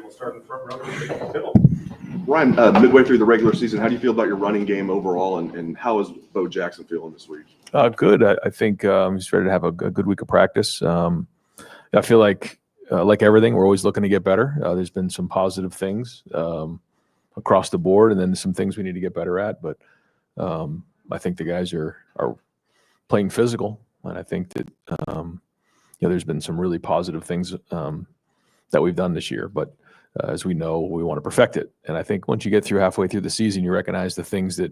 We'll start in the front row with Fickell. Ryan, midway through the regular season, how do you feel about your running game overall, and how is Bo Jackson feeling this week? Good. I think he's ready to have a good week of practice. I feel like everything, we're always looking to get better. There's been some positive things across the board, and then some things we need to get better at. But I think the guys are playing physical, and I think that there's been some really positive things that we've done this year. But as we know, we want to perfect it. And I think once you get through halfway through the season, you recognize the things that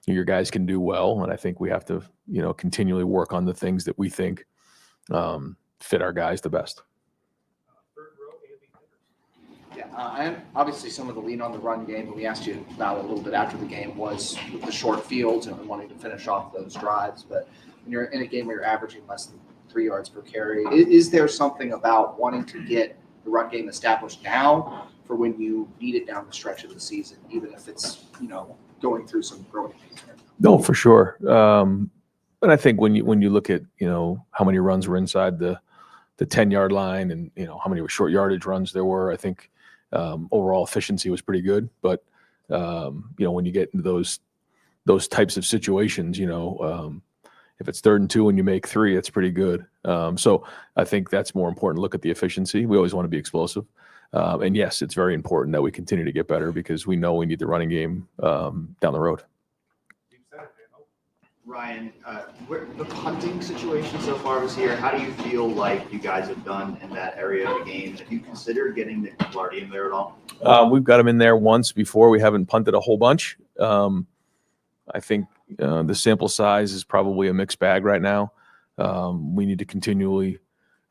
your guys can do well. And I think we have to, continually work on the things that we think fit our guys the best. Yeah, and obviously some of the lean on the run game, and we asked you about it a little bit after the game, was with the short fields and wanting to finish off those drives. But when you're in a game where you're averaging less than 3 yards per carry, is there something about wanting to get the run game established now for when you need it down the stretch of the season, even if it's, going through some growing pains? No, for sure. But I think when you look at, how many runs were inside the 10-yard line and, how many short yardage runs there were, I think overall efficiency was pretty good. But, when you get into those types of situations, if it's 3rd and 2 and you make 3, it's pretty good. So I think that's more important. Look at the efficiency. We always want to be explosive. And yes, it's very important that we continue to get better because we know we need the running game down the road. Ryan, the punting situation so far this year, how do you feel like you guys have done in that area of the game? Have you considered getting the Clardy in there at all? We've got him in there once before. We haven't punted a whole bunch. I think the sample size is probably a mixed bag right now. We need to continually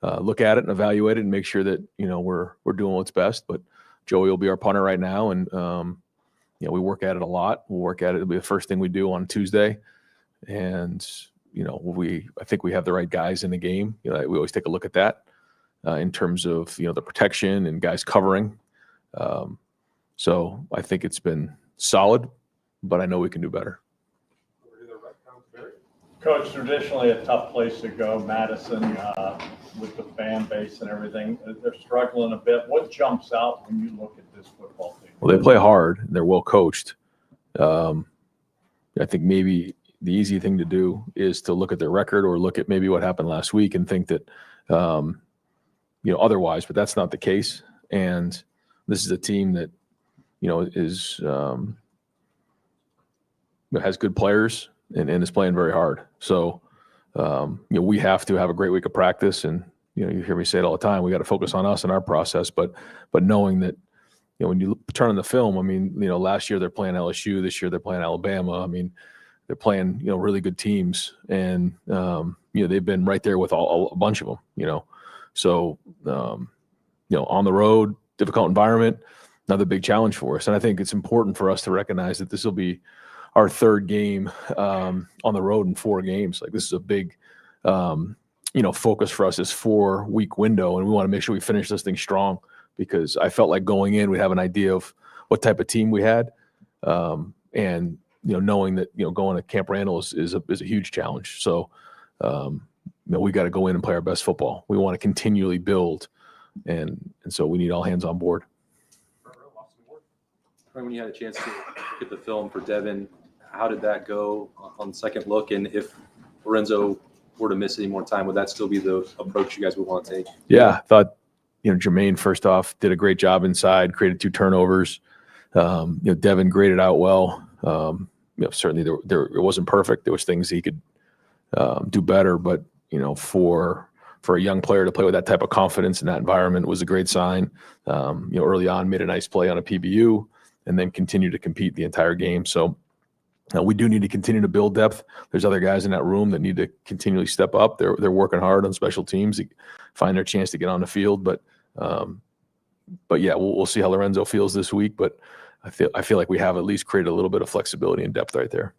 look at it and evaluate it and make sure that we're doing what's best. But Joey will be our punter right now, and we work at it a lot. We'll work at it. It'll be the first thing we do on Tuesday, and I think we have the right guys in the game. We always take a look at that in terms of the protection and guys covering. So I think it's been solid, but I know we can do better. Coach, traditionally a tough place to go, Madison, with the fan base and everything. They're struggling a bit. What jumps out when you look at this football team? Well, they play hard. They're well coached. I think maybe the easy thing to do is to look at their record or look at maybe what happened last week and think that, otherwise, but that's not the case. And this is a team that, is has good players and is playing very hard. So, we have to have a great week of practice, and you hear me say it all the time. We got to focus on us and our process, but knowing that when you turn on the film, I mean, last year they're playing LSU, this year they're playing Alabama. I mean, they're playing really good teams, and they've been right there with a bunch of them. So on the road, difficult environment, another big challenge for us. And I think it's important for us to recognize that this will be our third game on the road in 4 games. Like, this is a big, focus for us, this 4-week window. And we want to make sure we finish this thing strong, because I felt like going in, we'd have an idea of what type of team we had. And, knowing that, going to Camp Randall is a huge challenge. So, we got to go in and play our best football. We want to continually build. And so we need all hands on board. When you had a chance to look at the film for Devin, how did that go on second look? And if Lorenzo were to miss any more time, would that still be the approach you guys would want to take? Yeah, I thought, Jermaine, first off, did a great job inside, created 2 turnovers. Devin graded out well. Certainly it wasn't perfect. There was things he could do better, but, for a young player to play with that type of confidence in that environment was a great sign. Early on, made a nice play on a PBU, and then continue to compete the entire game. So we do need to continue to build depth. There's other guys in that room that need to continually step up. They're working hard on special teams to find their chance to get on the field. But yeah, we'll see how Lorenzo feels this week. But I feel like we have at least created a little bit of flexibility and depth right there.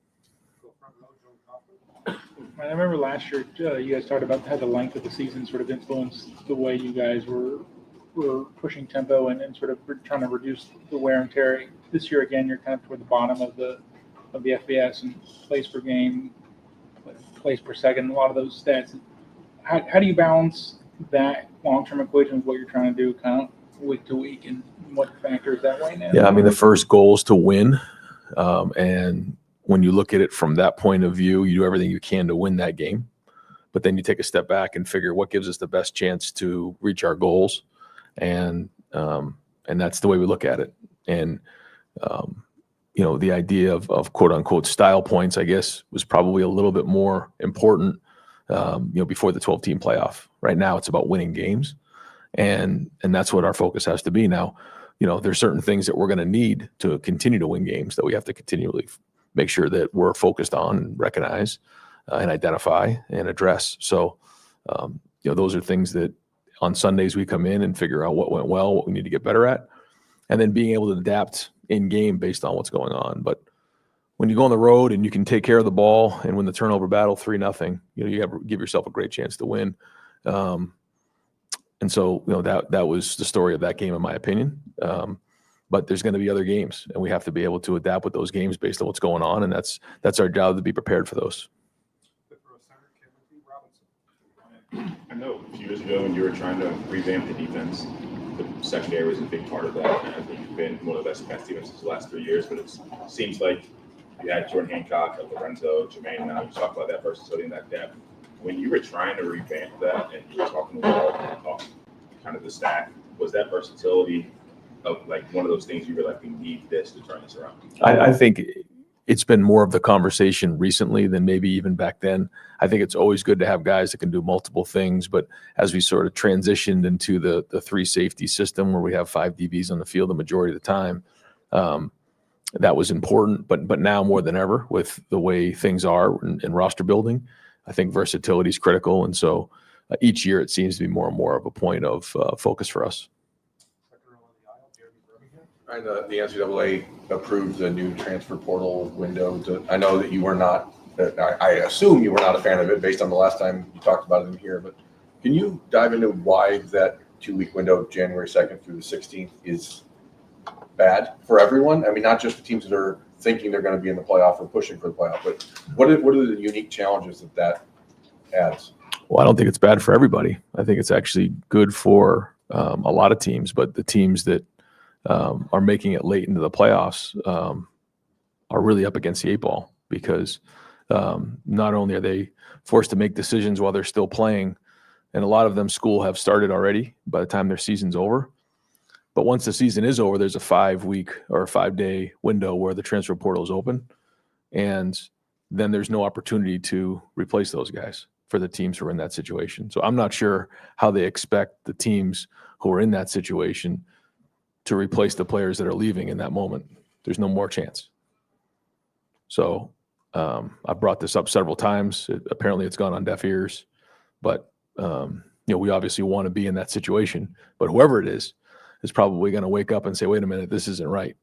I remember last year you guys talked about how the length of the season sort of influenced the way you guys were pushing tempo and sort of trying to reduce the wear and tear. This year, again, you're kind of toward the bottom of the FBS and plays per game, plays per second, a lot of those stats. How do you balance that long-term equation with what you're trying to do kind of week to week, and what factors that way now? Yeah, I mean, the first goal is to win. And when you look at it from that point of view, you do everything you can to win that game. But then you take a step back and figure what gives us the best chance to reach our goals. And that's the way we look at it. And, the idea of quote unquote style points, I guess, was probably a little bit more important, before the 12-team playoff. Right now, it's about winning games. And that's what our focus has to be. Now, there's certain things that we're going to need to continue to win games that we have to continually make sure that we're focused on and recognize and identify and address. So, those are things that on Sundays we come in and figure out what went well, what we need to get better at, and then being able to adapt in game based on what's going on. But when you go on the road and you can take care of the ball and win the turnover battle 3-0, you have to give yourself a great chance to win. And so, that was the story of that game, in my opinion. But there's going to be other games, and we have to be able to adapt with those games based on what's going on, and that's our job, to be prepared for those. I know a few years ago when you were trying to revamp the defense, the secondary was a big part of that. And I think you've been one of the best defenses the last 3 years, but it seems like you had Jordan Hancock, Lorenzo, Jermaine, now you talk about that versatility and that depth. When you were trying to revamp that and you were talking about kind of the stack, was that versatility of like one of those things you were like, we need this to turn this around? I think it's been more of the conversation recently than maybe even back then. I think it's always good to have guys that can do multiple things, but as we sort of transitioned into the 3 safety system where we have 5 DBs on the field the majority of the time, that was important. But now more than ever, with the way things are in roster building, I think versatility is critical. And so each year it seems to be more and more of a point of focus for us. And the NCAA approved the new transfer portal window. I know that you were not, I assume you were not a fan of it based on the last time you talked about it in here, but can you dive into why that 2-week window, January 2nd through the 16th, is bad for everyone? I mean, not just the teams that are thinking they're going to be in the playoff or pushing for the playoff, but what are the unique challenges that adds? Well, I don't think it's bad for everybody. I think it's actually good for a lot of teams, but the teams that are making it late into the playoffs are really up against the 8 ball, because not only are they forced to make decisions while they're still playing, and a lot of them school have started already by the time their season's over. But once the season is over, there's a 5-week or a 5-day window where the transfer portal is open. and then there's no opportunity to replace those guys for the teams who are in that situation. So I'm not sure how they expect the teams who are in that situation to replace the players that are leaving in that moment. There's no more chance. So I brought this up several times. Apparently it's gone on deaf ears, but we obviously want to be in that situation, but whoever it is probably going to wake up and say, wait a minute, this isn't right.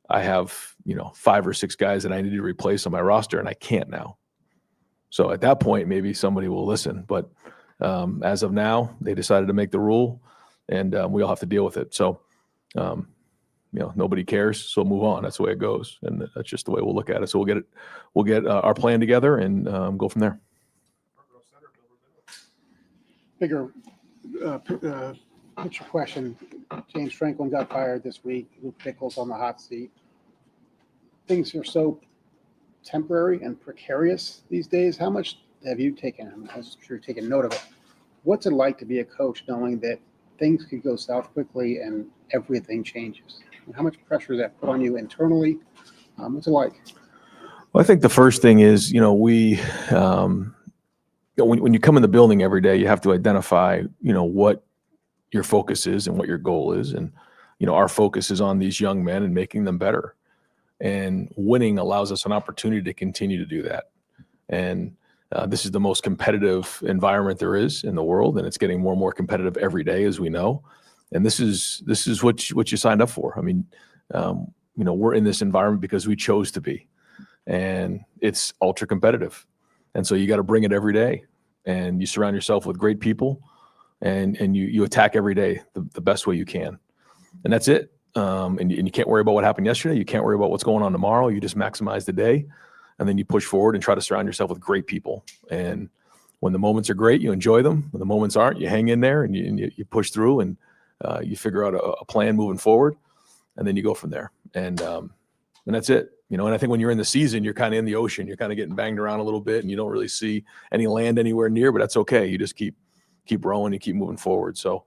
I have, 5 or 6 guys that I need to replace on my roster, and I can't now. So at that point, maybe somebody will listen. But as of now, they decided to make the rule, and we all have to deal with it. So, nobody cares. So move on. That's the way it goes, and that's just the way we'll look at it. So we'll get our plan together and go from there. Bigger picture question. James Franklin got fired this week. Luke Fickell's on the hot seat. Things are so temporary and precarious these days. How much have you taken? I'm sure you've taken note of it. What's it like to be a coach knowing that things could go south quickly and everything changes? And how much pressure does that put on you internally? What's it like? Well, I think the first thing is, when you come in the building every day, you have to identify, what your focus is and what your goal is. And, our focus is on these young men and making them better. And winning allows us an opportunity to continue to do that. And this is the most competitive environment there is in the world, and it's getting more and more competitive every day, as we know. And this is what you signed up for. I mean, we're in this environment because we chose to be, and it's ultra competitive. And so you got to bring it every day, and you surround yourself with great people, and you attack every day the best way you can. And that's it. And you can't worry about what happened yesterday. You can't worry about what's going on tomorrow. You just maximize the day, and then you push forward and try to surround yourself with great people. And when the moments are great, you enjoy them. When the moments aren't, you hang in there and you push through, and you figure out a plan moving forward, and then you go from there. And that's it. And I think when you're in the season, you're kind of in the ocean. You're kind of getting banged around a little bit, and you don't really see any land anywhere near, but that's okay. You just keep rowing, you keep moving forward. So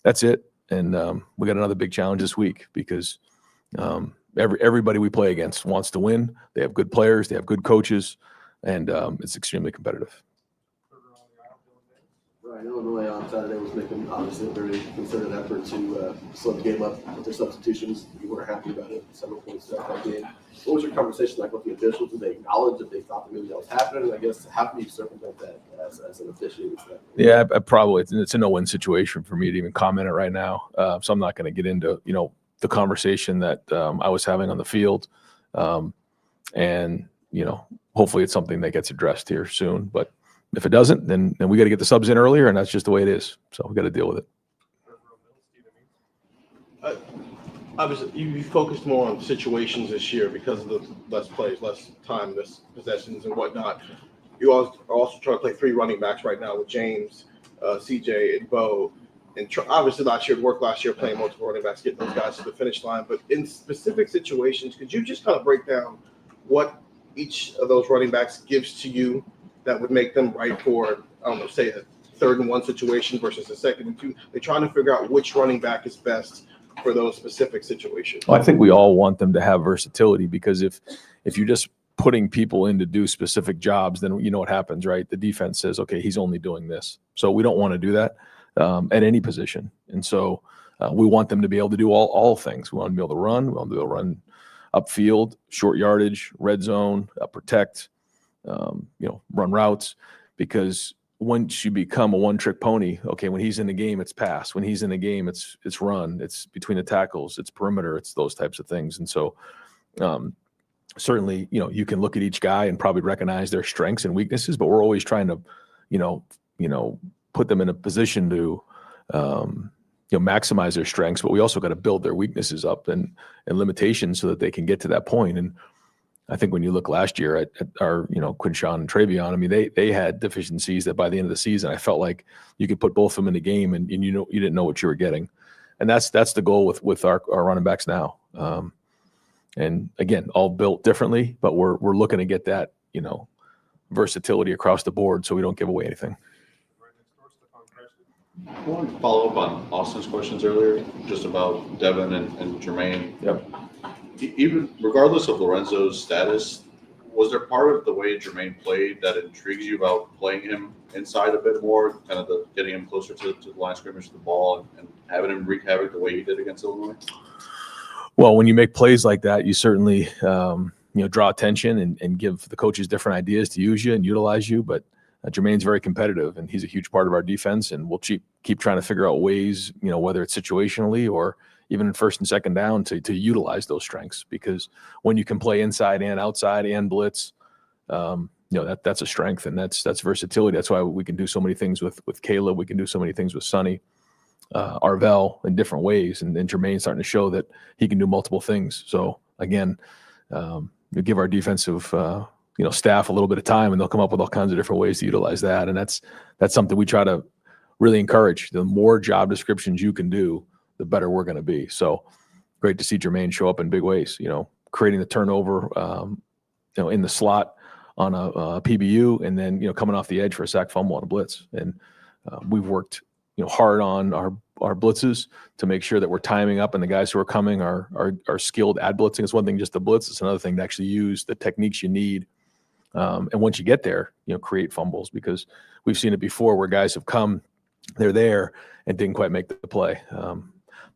that's it. And we got another big challenge this week because everybody we play against wants to win. They have good players, they have good coaches, and it's extremely competitive. Right, Illinois on Saturday was making obviously a very concerted effort to slow the game up with their substitutions. You weren't happy about it. Several points throughout that game. What was your conversation like with the officials? Did they acknowledge that they thought that maybe that was happening? And I guess how can you circumvent that as an officiating? Yeah, I probably it's a no-win situation for me to even comment it right now. So I'm not going to get into the conversation that I was having on the field, and hopefully it's something that gets addressed here soon. But if it doesn't, then we got to get the subs in earlier, and that's just the way it is. So we got to deal with it. Obviously, you focused more on situations this year because of the less plays, less time, less possessions, and whatnot. You also trying to play 3 running backs right now with James, CJ, and Bo. And obviously, it worked last year playing multiple running backs, getting those guys to the finish line. But in specific situations, could you just kind of break down what each of those running backs gives to you that would make them right for, say a 3rd and 1 situation versus a 2nd and 2? They're trying to figure out which running back is best for those specific situations. Well, I think we all want them to have versatility, because if you're just putting people in to do specific jobs, then you know what happens, right? The defense says, okay, he's only doing this. So we don't want to do that at any position. And so we want them to be able to do all things. We want them to be able to run. We want them to be able to run upfield, short yardage, red zone, protect, run routes, because once you become a one-trick pony, okay, when he's in the game, it's pass. When he's in the game, it's run. It's between the tackles. It's perimeter. It's those types of things. And so certainly, you can look at each guy and probably recognize their strengths and weaknesses, but we're always trying to, put them in a position to, maximize their strengths, but we also got to build their weaknesses up and limitations so that they can get to that point. And I think when you look last year at our, Quinshawn and Travion, I mean, they had deficiencies that by the end of the season, I felt like you could put both of them in the game and you didn't know what you were getting. And that's the goal with our running backs now. And again, all built differently, but we're looking to get that, versatility across the board so we don't give away anything. I wanted to follow up on Austin's questions earlier, just about Devin and Jermaine. Yep. Even regardless of Lorenzo's status, Was there part of the way Jermaine played that intrigues you about playing him inside a bit more, kind of getting him closer to the line of scrimmage, to the ball, and having him wreak havoc the way he did against Illinois? Well, when you make plays like that, you certainly draw attention and give the coaches different ideas to use you and utilize you. But Jermaine's very competitive, and he's a huge part of our defense. And we'll keep trying to figure out ways, whether it's situationally or even in first and second down, to utilize those strengths. Because when you can play inside and outside and blitz, that's a strength, and that's versatility. That's why we can do so many things with Caleb. We can do so many things with Sonny, Arvell in different ways, and Jermaine's starting to show that he can do multiple things. So again, you give our defensive staff a little bit of time, and they'll come up with all kinds of different ways to utilize that. And that's something we try to really encourage. The more job descriptions you can do, the better we're going to be. So great to see Jermaine show up in big ways, creating the turnover, in the slot on a PBU, and then, coming off the edge for a sack fumble on a blitz. And we've worked, hard on our blitzes to make sure that we're timing up, and the guys who are coming are skilled at blitzing. It's one thing just to blitz. It's another thing to actually use the techniques you need. And once you get there, create fumbles, because we've seen it before where guys have come, they're there and didn't quite make the play.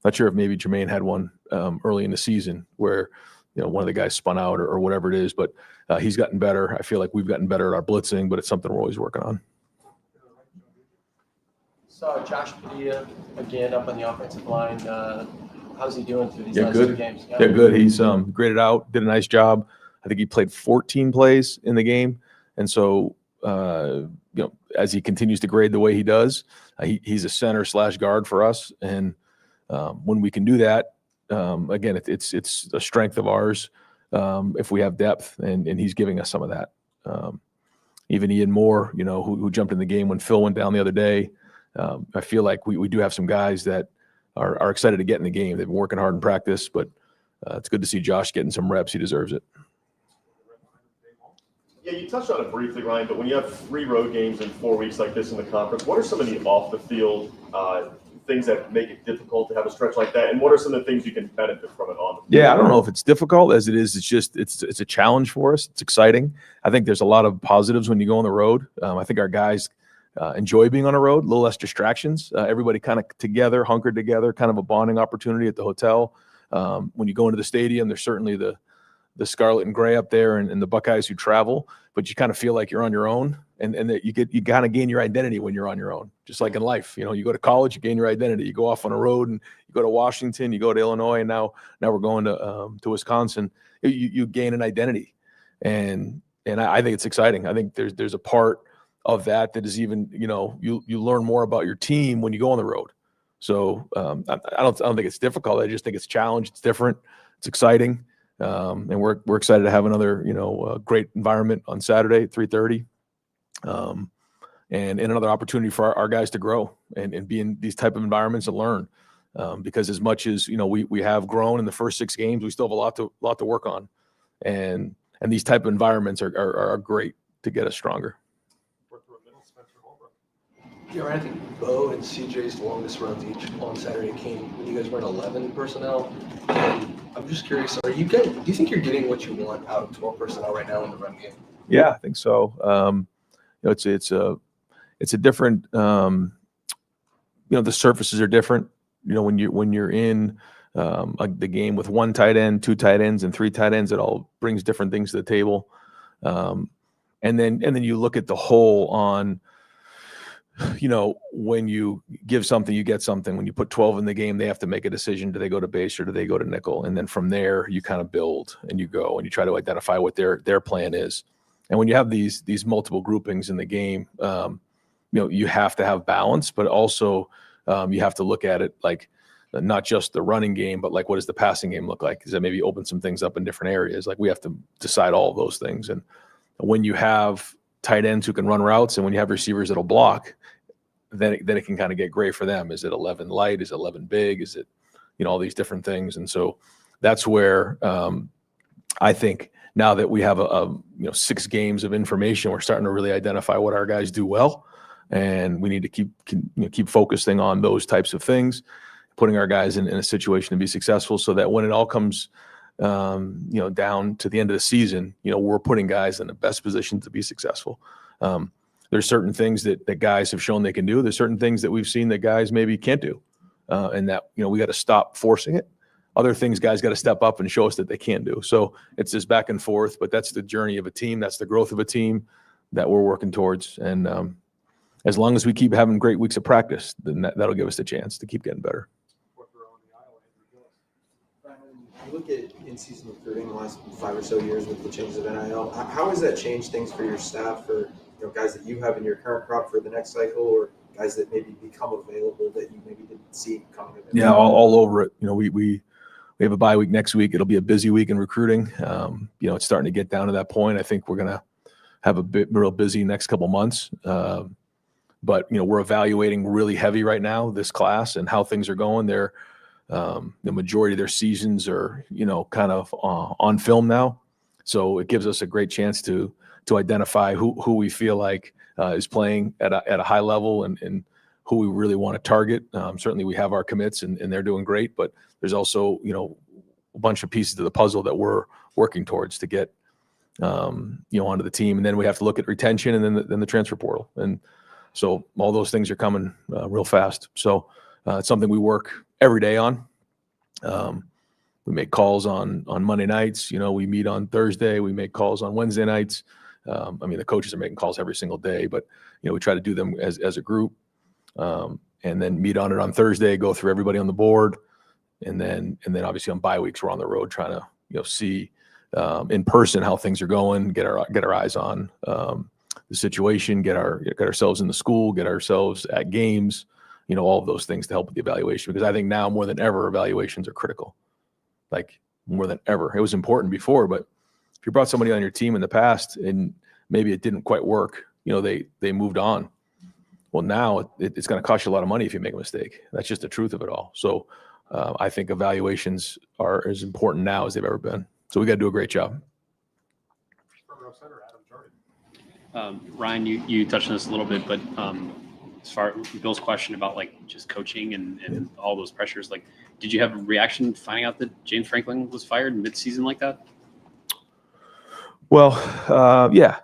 Not sure if maybe Jermaine had one early in the season where, one of the guys spun out or whatever it is, but he's gotten better. I feel like we've gotten better at our blitzing, but it's something we're always working on. Saw Josh Padilla again up on the offensive line. How's he doing through these last two games? Yeah, good. He's graded out, did a nice job. I think he played 14 plays in the game. And so, as he continues to grade the way he does, he's a center / guard for us. And when we can do that, again, it's a strength of ours if we have depth, and he's giving us some of that. Even Ian Moore, who jumped in the game when Phil went down the other day. I feel like we do have some guys that are excited to get in the game. They've been working hard in practice, but it's good to see Josh getting some reps. He deserves it. Yeah, you touched on it briefly, Ryan, but when you have 3 road games in 4 weeks like this in the conference, what are some of the off-the-field things that make it difficult to have a stretch like that, and what are some of the things you can benefit from it on the field? Yeah, I don't know if it's difficult as it is. It's just it's a challenge for us. It's exciting. I think there's a lot of positives when you go on the road. I think our guys enjoy being on the road, a little less distractions. Everybody kind of together, hunkered together, kind of a bonding opportunity at the hotel. When you go into the stadium, there's certainly the scarlet and gray up there and the Buckeyes who travel, but you kind of feel like you're on your own, and that you kind of gain your identity when you're on your own, just like in life. You go to college, you gain your identity. You go off on a road, and you go to Washington, you go to Illinois, and now we're going to Wisconsin. You gain an identity, and I think it's exciting. I think there's a part of that is even, you learn more about your team when you go on the road. So I don't think it's difficult. I just think it's a challenge. It's different. It's exciting. And we're excited to have another, great environment on Saturday at 3:30. And another opportunity for our guys to grow and be in these type of environments and learn. Because as much as, we have grown in the first 6 games, we still have a lot to work on. And these type of environments are great to get us stronger. Yeah, I think Bo and CJ's longest runs each on Saturday came when you guys were in 11 personnel. And I'm just curious, do you think you're getting what you want out of 12 personnel right now in the run game? Yeah, I think so. It's a different. The surfaces are different. When you're in the game with 1 tight end, 2 tight ends, and 3 tight ends, it all brings different things to the table. And then you look at the whole on. When you give something, you get something. When you put 12 in the game, they have to make a decision. Do they go to base or do they go to nickel? And then from there, you kind of build and you go and you try to identify what their plan is. And when you have these multiple groupings in the game, you have to have balance, but also you have to look at it like not just the running game, but like what does the passing game look like? Does that maybe open some things up in different areas? Like we have to decide all of those things. And when you have tight ends who can run routes, and when you have receivers that'll block, then it can kind of get gray for them. Is it 11 light? Is it 11 big? Is it, all these different things? And so that's where I think now that we have 6 games of information, we're starting to really identify what our guys do well, and we need to keep focusing on those types of things, putting our guys in a situation to be successful, so that when it all comes down to the end of the season, we're putting guys in the best position to be successful. There's certain things that guys have shown they can do. There's certain things that we've seen that guys maybe can't do. And that, we got to stop forcing it. Other things guys got to step up and show us that they can do. So it's this back and forth, but that's the journey of a team. That's the growth of a team that we're working towards. And as long as we keep having great weeks of practice, then that'll give us the chance to keep getting better. You look at in-season recruiting the last 5 or so years with the changes of NIL. How has that changed things for your staff, for guys that you have in your current crop for the next cycle, or guys that maybe become available that you maybe didn't see coming in? Yeah, all over it. We have a bye week next week. It'll be a busy week in recruiting. It's starting to get down to that point. I think we're going to have a bit real busy next couple months. But we're evaluating really heavy right now this class and how things are going. They're the majority of their seasons are kind of on film now, so it gives us a great chance to identify who we feel like is playing at a high level and who we really want to target. Certainly we have our commits and they're doing great, but there's also a bunch of pieces to the puzzle that we're working towards to get onto the team. And then we have to look at retention and then the transfer portal. And so all those things are coming real fast. So it's something we work every day on. We make calls on Monday nights. We meet on Thursday. We make calls on Wednesday nights. The coaches are making calls every single day, but we try to do them as a group, and then meet on it on Thursday. Go through everybody on the board, and then obviously on bye weeks we're on the road trying to see in person how things are going. Get our eyes on the situation. Get ourselves in the school. Get ourselves at games. All of those things to help with the evaluation, because I think now more than ever, evaluations are critical. Like more than ever. It was important before, but if you brought somebody on your team in the past and maybe it didn't quite work, they moved on. Well, now it's going to cost you a lot of money if you make a mistake. That's just the truth of it all. So I think evaluations are as important now as they've ever been. So we got to do a great job. Ryan, you touched on this a little bit, but as far as Bill's question about just coaching and all those pressures, did you have a reaction finding out that James Franklin was fired mid-season like that? Well, yeah.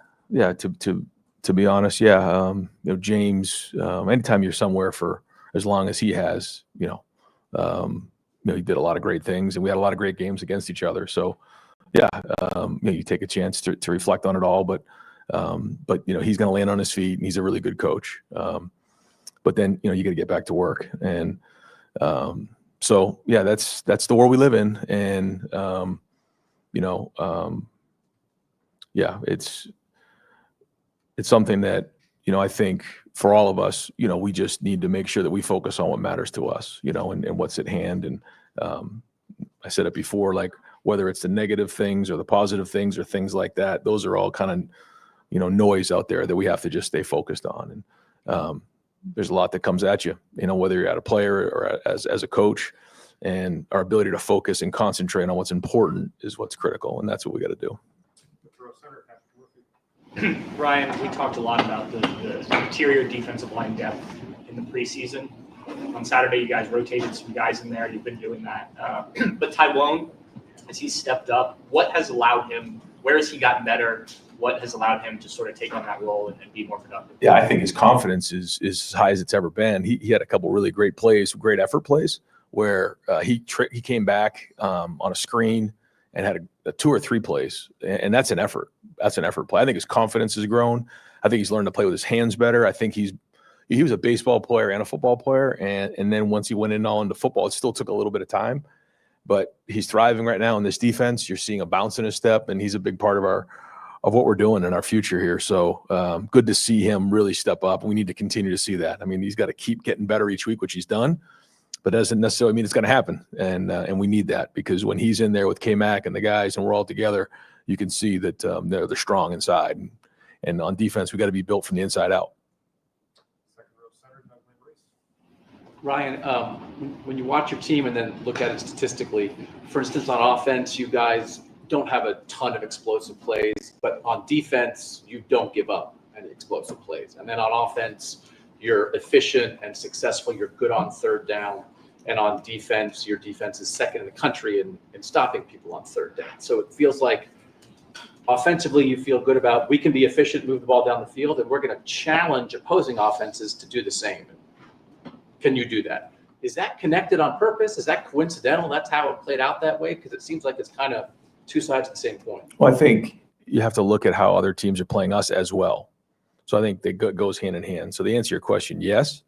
To be honest, yeah. James. Anytime you're somewhere for as long as he has, he did a lot of great things, and we had a lot of great games against each other. So, yeah, you take a chance to reflect on it all, but he's going to land on his feet, and he's a really good coach. But then, you got to get back to work. And so, yeah, that's the world we live in. And, yeah, it's something that, I think for all of us, we just need to make sure that we focus on what matters to us, and what's at hand. And I said it before, whether it's the negative things or the positive things or things like that, those are all kind of, noise out there that we have to just stay focused on. And there's a lot that comes at you, whether you're at a player or as a coach, and our ability to focus and concentrate on what's important is what's critical. And that's what we got to do. Ryan, we talked a lot about the interior defensive line depth in the preseason. On Saturday, you guys rotated some guys in there. You've been doing that. But Tyrone, as he's stepped up, what has allowed him, where has he gotten better? What has allowed him to sort of take on that role and be more productive? Yeah, I think his confidence is as high as it's ever been. He had a couple really great plays, great effort plays, where he came back on a screen and had a 2 or 3 plays, and that's an effort. That's an effort play. I think his confidence has grown. I think he's learned to play with his hands better. I think he was a baseball player and a football player, and then once he went into football, it still took a little bit of time, but he's thriving right now in this defense. You're seeing a bounce in his step, and he's a big part of what we're doing in our future here. So good to see him really step up. We need to continue to see that. I mean, he's got to keep getting better each week, which he's done, but that doesn't necessarily mean it's going to happen. And we need that, because when he's in there with K-Mac and the guys and we're all together, you can see that they're strong inside. And on defense, we got to be built from the inside out. Ryan, when you watch your team and then look at it statistically, for instance, on offense, you guys don't have a ton of explosive plays, but on defense, you don't give up any explosive plays. And then on offense, you're efficient and successful. You're good on third down. And on defense, your defense is second in the country in stopping people on third down. So it feels like offensively you feel good about we can be efficient, move the ball down the field, and we're going to challenge opposing offenses to do the same. Can you do that? Is that connected on purpose? Is that coincidental? That's how it played out that way? Because it seems like it's kind of two sides of the same coin. Well, I think you have to look at how other teams are playing us as well. So I think that goes hand in hand. So to answer your question, yes.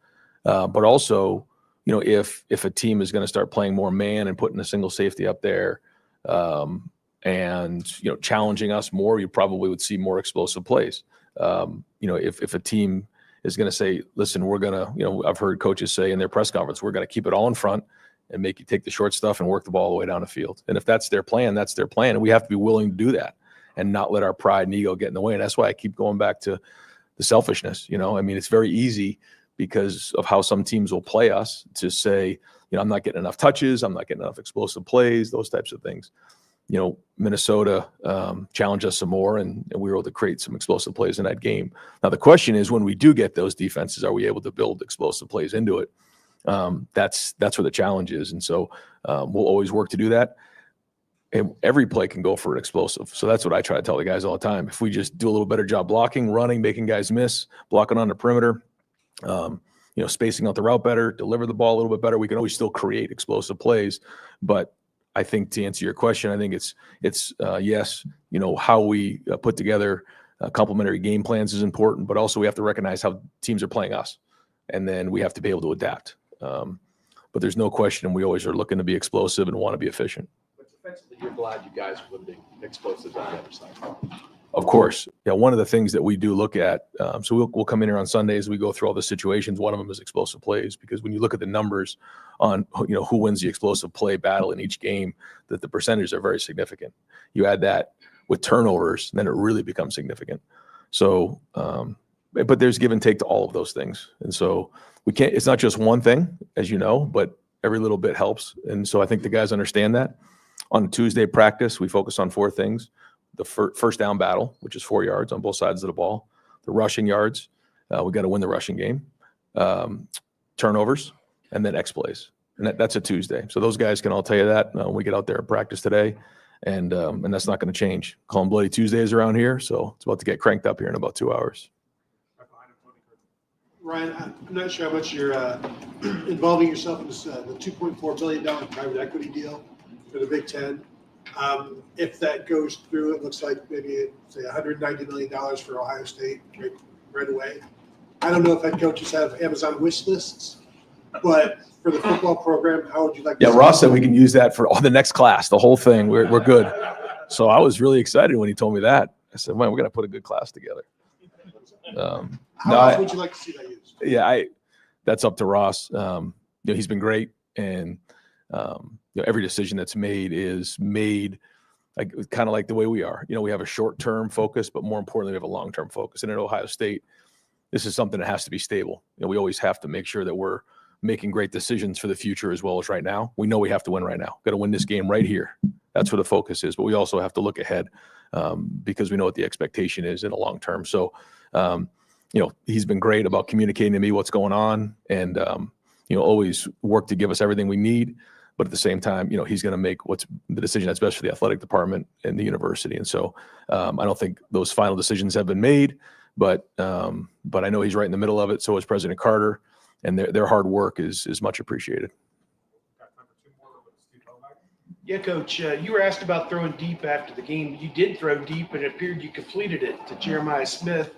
But also, if a team is going to start playing more man and putting a single safety up there and, challenging us more, you probably would see more explosive plays. If a team is going to say, listen, we're going to, I've heard coaches say in their press conference, we're going to keep it all in front and make you take the short stuff and work the ball all the way down the field. And if that's their plan, that's their plan. And we have to be willing to do that and not let our pride and ego get in the way. And that's why I keep going back to the selfishness. It's very easy because of how some teams will play us to say, I'm not getting enough touches. I'm not getting enough explosive plays, those types of things. Minnesota challenged us some more and we were able to create some explosive plays in that game. Now, the question is, when we do get those defenses, are we able to build explosive plays into it? That's where the challenge is. And so we'll always work to do that. And every play can go for an explosive. So that's what I try to tell the guys all the time. If we just do a little better job blocking, running, making guys miss, blocking on the perimeter, spacing out the route better, deliver the ball a little bit better, we can always still create explosive plays. But I think to answer your question, I think it's yes, how we put together complementary game plans is important, but also we have to recognize how teams are playing us, and then we have to be able to adapt. But there's no question we always are looking to be explosive and want to be efficient. But defensively, you're glad you guys were the explosives on the other side. Of course. Yeah, one of the things that we do look at, so we'll come in here on Sundays, we go through all the situations. One of them is explosive plays, because when you look at the numbers on who wins the explosive play battle in each game, that the percentages are very significant. You add that with turnovers, then it really becomes significant. So, but there's give and take to all of those things. And so it's not just one thing, as you know, but every little bit helps. And so I think the guys understand that. On Tuesday practice, we focus on 4 things. The first down battle, which is 4 yards on both sides of the ball. The rushing yards, we got to win the rushing game. Turnovers, and then X plays. And that's a Tuesday. So those guys can all tell you that when we get out there and practice today. And that's not going to change. Call them Bloody Tuesdays around here. So it's about to get cranked up here in about 2 hours. Ryan, I'm not sure how much you're involving yourself in this, the $2.4 billion private equity deal for the Big Ten. If that goes through, it looks like maybe say $190 million for Ohio State right away. I don't know if head coaches have Amazon wish lists, but for the football program, how would you like to see Ross said we can use that for the next class, the whole thing. We're good. So I was really excited when he told me that. I said, man, we're going to put a good class together. How else would you like to see that used? Yeah, that's up to Ross. He's been great. And, every decision that's made is made kind of like the way we are. We have a short-term focus, but more importantly, we have a long-term focus. And at Ohio State, this is something that has to be stable. We always have to make sure that we're making great decisions for the future as well as right now. We know we have to win right now. Got to win this game right here. That's where the focus is. But we also have to look ahead because we know what the expectation is in the long term. So, he's been great about communicating to me what's going on and, always work to give us everything we need. But at the same time, he's going to make what's the decision that's best for the athletic department and the university. And so I don't think those final decisions have been made, but I know he's right in the middle of it. So is President Carter, and their hard work is much appreciated. Yeah, Coach, you were asked about throwing deep after the game. You did throw deep, and it appeared you completed it to Jeremiah Smith,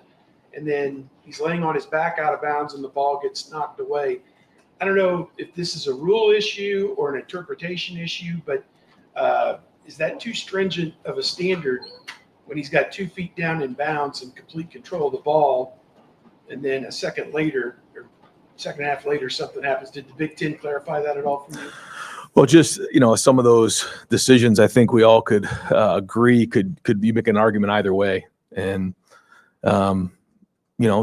and then he's laying on his back out of bounds, and the ball gets knocked away. I don't know if this is a rule issue or an interpretation issue, but is that too stringent of a standard when he's got 2 feet down in bounds and complete control of the ball, and then a second half later, something happens? Did the Big Ten clarify that at all for you? Well, just, some of those decisions, I think we all could agree could you make an argument either way. And,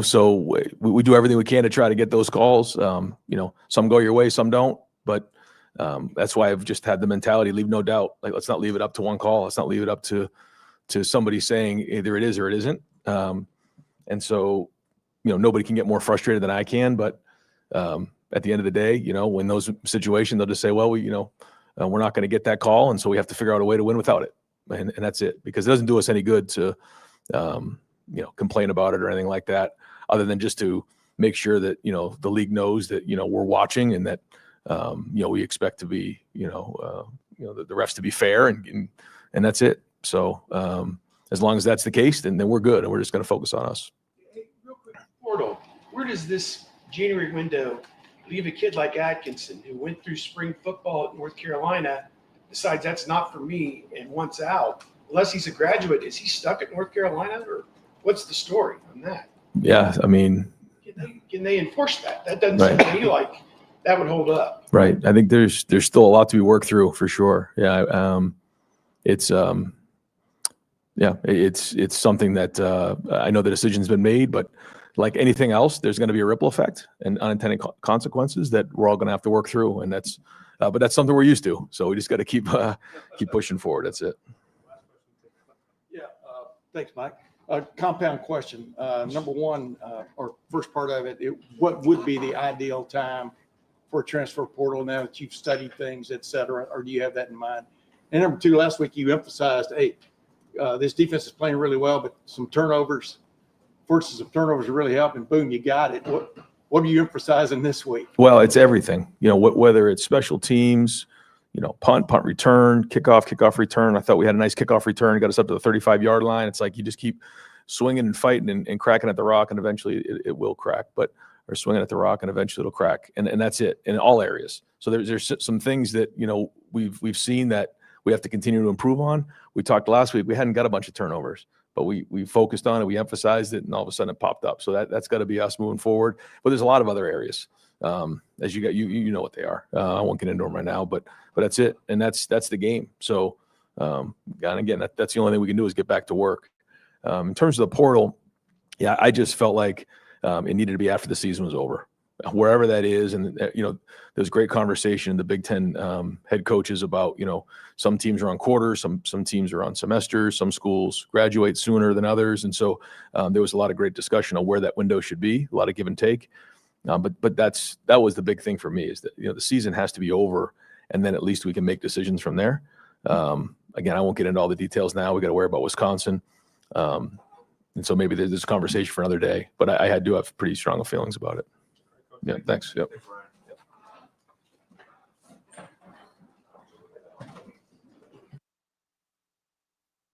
so we do everything we can to try to get those calls. Some go your way, some don't. But that's why I've just had the mentality, leave no doubt. Let's not leave it up to one call. Let's not leave it up to somebody saying either it is or it isn't. And so, nobody can get more frustrated than I can. But, at the end of the day, when those situations, they'll just say, well, we're not going to get that call. And so we have to figure out a way to win without it. And that's it, because it doesn't do us any good to, complain about it or anything like that, other than just to make sure that, the league knows that, we're watching and that, we expect to be, the refs to be fair and that's it. So as long as that's the case, then we're good. And we're just going to focus on us. Hey, real quick, Portal, where does this January window leave a kid like Atkinson, who went through spring football at North Carolina, decides that's not for me and wants out? Unless he's a graduate, is he stuck at North Carolina, or what's the story on that? Yeah, I mean, can they enforce that? That doesn't seem to me like that would hold up. Right. I think there's still a lot to be worked through for sure. Yeah. It's something that I know the decision's been made, but like anything else, there's going to be a ripple effect and unintended consequences that we're all going to have to work through. And but that's something we're used to. So we just got to keep pushing forward. That's it. Yeah. Thanks, Mike. Compound question. Number one, or first part of it, what would be the ideal time for a transfer portal now that you've studied things, et cetera, or do you have that in mind? And number two, last week you emphasized, hey, this defense is playing really well, but some turnovers, forces of turnovers are really helping. Boom, you got it. What are you emphasizing this week? Well, it's everything. Whether it's special teams, punt return, kickoff return. I thought we had a nice kickoff return. It got us up to the 35-yard line. It's like you just keep swinging and fighting and cracking at the rock, and eventually it will crack. Or swinging at the rock, and eventually it'll crack. And that's it in all areas. So there's some things that we've seen that we have to continue to improve on. We talked last week. We hadn't got a bunch of turnovers, but we focused on it. We emphasized it, and all of a sudden it popped up. So that's got to be us moving forward. But there's a lot of other areas. As you know what they are. I won't get into them right now, but that's it, and that's the game. So and again, that's the only thing we can do is get back to work. In terms of the portal, yeah, I just felt like it needed to be after the season was over, wherever that is. And there's great conversation in the Big Ten head coaches about some teams are on quarters, some teams are on semesters, some schools graduate sooner than others, and so there was a lot of great discussion on where that window should be, a lot of give and take. But that was the big thing for me, is that the season has to be over, and then at least we can make decisions from there. Again, I won't get into all the details now. We got to worry about Wisconsin, and so maybe there's this conversation for another day. But I do have pretty strong feelings about it. Yeah, thanks. Yep.